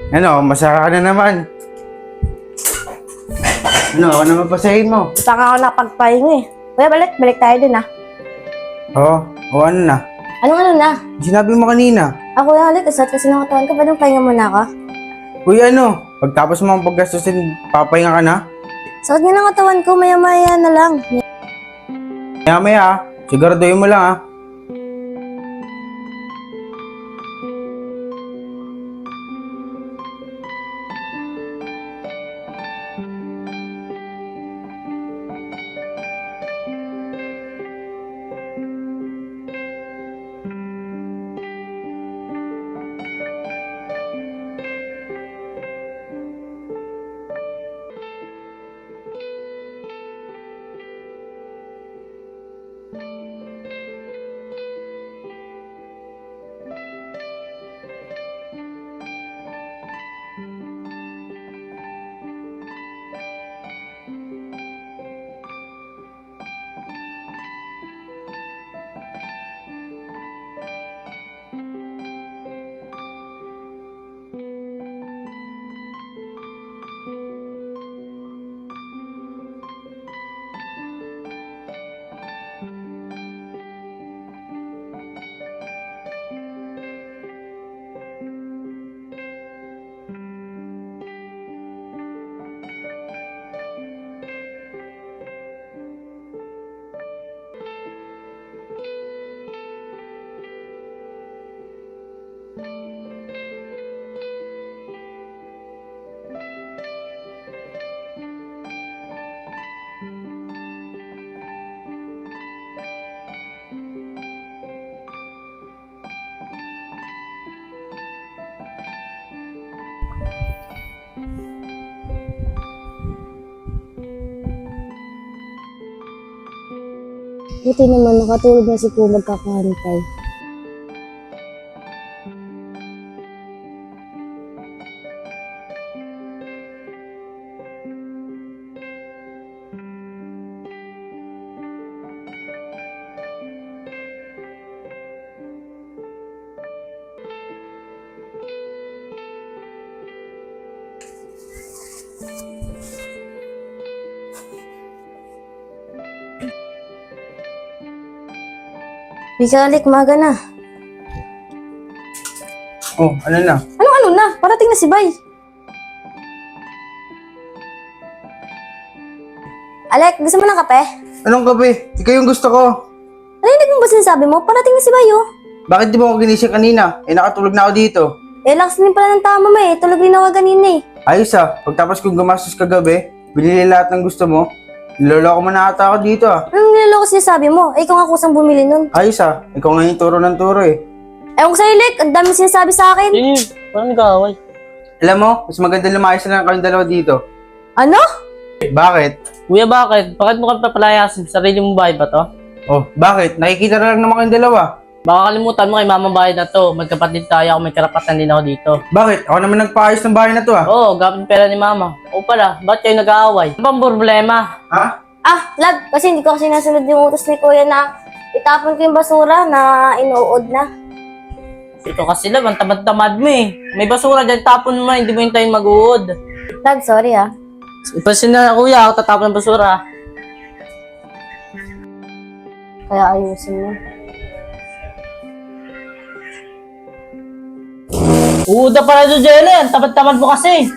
Ano, masaka ka na naman. Ano, ako naman pasahin mo. Basta nga ako napagpahinga eh. Kuya, balik tayo dun ah. Oo, ano na? Ano na? Sinabi mo kanina. Ako na ulit, asat kasi ng katawan ko, pwede pahinga muna ako? Uy, ano? Pagtapos mo ang paggastusin, papahinga ka na? Sakit nga ng katawan ko, maya-maya na lang. Maya-maya ah. Siguraduhin mo lang ah. Buti naman, nakatulog na si Puma magkakahantay. Bigalik, umaga na. Oh, ano na? Ano na? Parating na si Bay. Alek, gusto mo ng kape? Anong gabi? Ikaw yung gusto ko. Narinig mo ba sinasabi mo? Parating na si Bay oh. Bakit di mo ako ginising kanina? Nakatulog na ako dito. Lakas din pala ng tama mo eh. Tulog din ako kanina eh. Ayos ah, pagtapos kong gumastos kagabi, binili lahat ng gusto mo. Niloloko mo na ata ako dito ah. Anong niloloko sinasabi mo? Ikaw nga kusang bumili nun. Ayos ah, ikaw nga yung turo ng turo eh. Ewan ko sa'yo, Lek. Ang dami sinasabi sa akin. Parang nag-aaway. Alam mo, mas maganda lumayas na lang kayong dalawa dito. Ano? Bakit? Kuya, bakit? Bakit mo kami papalayasin? Sarili mong bahay ba to? Oh, bakit? Nakikita na lang naman kayong dalawa. Baka kalimutan mo kay mamang bahay na to. Magkapatid tayo ako, may karapatan din ako dito. Bakit? Ako naman nagpaayos ng bahay na to ah. Oo, gamit yung pera ni mama. O pala, ba't kayo nag-aaway? Ano bang problema? Ha? Lab, kasi hindi ko kasi nasunod yung utos ni Kuya na itapon ko yung basura na inuod na. Ito kasi lang, ang tamad-tamad mo eh. May basura dyan, tapon mo, hindi mo hintayin mag-uod. Lab, sorry ah. Ipasin na kuya, ako tatapon ng basura. Kaya ayusin mo. Uuda pala doon, Jenny. Ang tamad-tamad mo kasi.